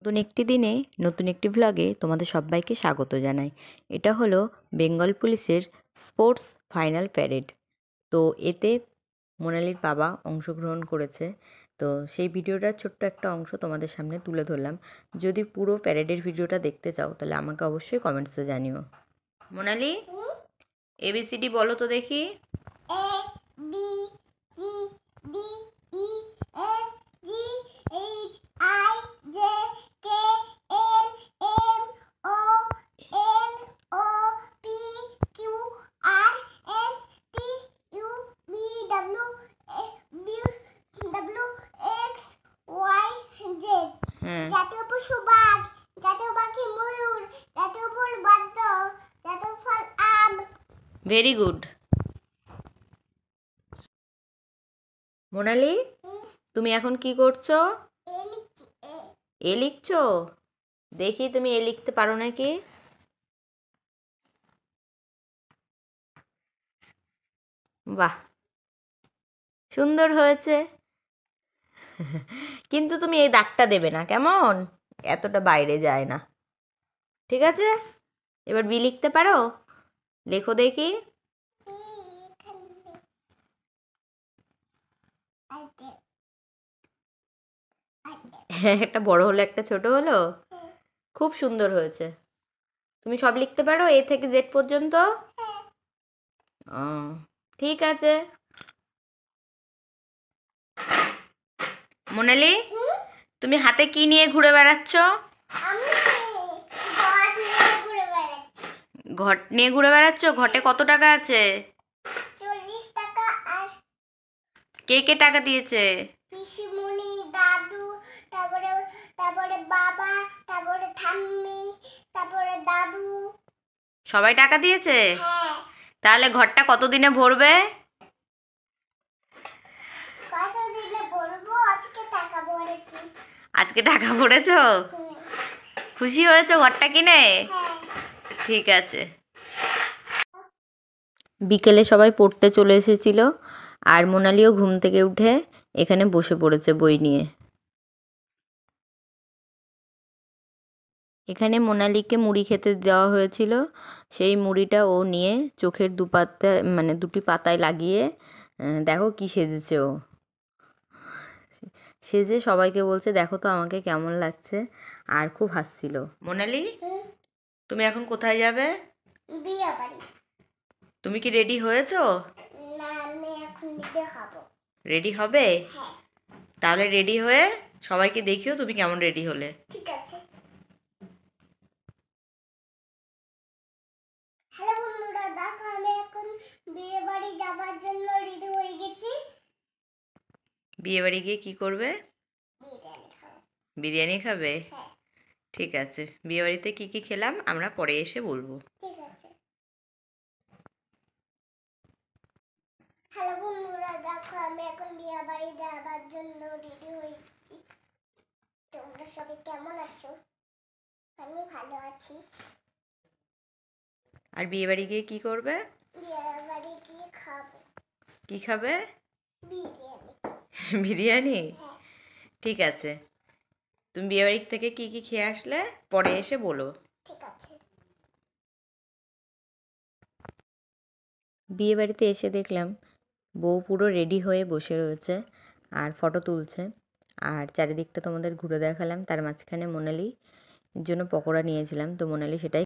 নতুন একটি দিনে নতুন একটি ভ্লগে তোমাদের সবাইকে স্বাগত জানাই। এটা হলো বেঙ্গল পুলিশের স্পোর্টস ফাইনাল প্যারেড। তো এতে মোনালির বাবা অংশগ্রহণ করেছে। তো সেই ভিডিওটার ছোট্ট একটা অংশ তোমাদের সামনে তুলে ধরলাম। যদি পুরো প্যারেডের ভিডিওটা দেখতে চাও তাহলে আমাকে অবশ্যই কমেন্টসে জানিও। মোনালি, ABCD বলো তো দেখি। A B C D E F G H I J K L M O N O P Q R S T U V W X Y Z। জাতীয় পশু বাঘ, জাতীয় পাখি ময়ূর, জাতীয় ফল বাদ্য, জাতীয় ফল আম। Very good. মোনালি, তুমি এখন কি করছো? এ লিখছো? দেখি তুমি এ লিখতে পারো নাকি। বাহ, সুন্দর হয়েছে। কিন্তু তুমি এই দাগটা দেবে না, কেমন? এতটা বাইরে যায় না, ঠিক আছে? এবার বি লিখতে পারো? লেখো দেখি। একটা বড় হলো, একটা ছোট হলো। খুব সুন্দর হয়েছে। তুমি সব লিখতে পারো এ থেকে জেড পর্যন্ত? ঠিক আছে। মোনালি, তুমি হাতে কি নিয়ে ঘুরে বেড়াচ্ছ? ঘট নিয়ে ঘুরে বেড়াচ্ছ? ঘটে কত টাকা আছে? 40 টাকা। আর কে কে টাকা দিয়েছে? পিসিমণি, দাদু, তারপরে তারপরে বাবা, তারপরে ঠাম্মি, তারপরে দাদু। সবাই টাকা দিয়েছে? হ্যাঁ। তাহলে ঘরটা কতদিনে ভরবে? কতদিনে ভরবো? আজকে টাকা ভরেছি। আজকে টাকা ভরেছো? খুশি হয়েছো ঘরটা কিনে? হ্যাঁ। ঠিক আছে। বিকেলে সবাই পড়তে চলে এসেছিল, আর মোনালিও ঘুম থেকে উঠে এখানে বসে পড়েছে বই নিয়ে। এখানে মোনালিকে মুড়ি খেতে দেওয়া হয়েছিল। সেই মুড়িটা ও নিয়ে চোখের দুটি পাতায় লাগিয়ে দেখো কি সেজেছে ও। সেজে সবাইকে বলছে দেখো তো আমাকে কেমন লাগছে, আর খুব হাসছিল। মোনালি, তুমি এখন কোথায় যাবে? বিয়ে বাড়ি। তুমি কি রেডি হয়েছো? না, আমি এখন রেডি হব। রেডি হবে? হ্যাঁ। তাহলে রেডি হয়ে সবাইকে দেখিও তুমি কেমন রেডি হলে। ঠিক আছে। হ্যালো বন্ধুরা, দেখো আমি এখন বিয়ে বাড়ি যাবার জন্য রেডি হয়ে গেছি। বিয়ে বাড়ি গিয়ে কি করবে? বিরিয়ানি খাবো। বিরিয়ানি খাবে? হ্যাঁ। ঠিক আছে। বিয়ে বাড়িতে কি কি খেলাম আমরা পরে এসে বলবো। ঠিক আছে। হ্যালো বন্ধুরা, দেখো আমি এখন বিয়ে বাড়ি যাবার জন্য রেডি হয়েছি। তোমরা সবাই কেমন আছো? আমি ভালো আছি। আর বিয়ে বাড়ি গিয়ে কি করবে? বিয়ে বাড়ি গিয়ে খাবো। কি খাবে? বিরিয়ানি। বিরিয়ানি? হ্যাঁ। ঠিক আছে। তুমি বিয়ে বাড়ি থেকে কি কি খেয়ে আসলে পরে এসে বলো। ঠিক আছে। বিয়ে বাড়িতে এসে দেখলাম বউ পুরো রেডি হয়ে বসে রয়েছে আর ফটো তুলছে। আর চারিদিকটা তোমাদের ঘুরে দেখালাম। তার মাঝখানে মোনালির জন্য পকোড়া নিয়েছিলাম, তো মোনালি সেটাই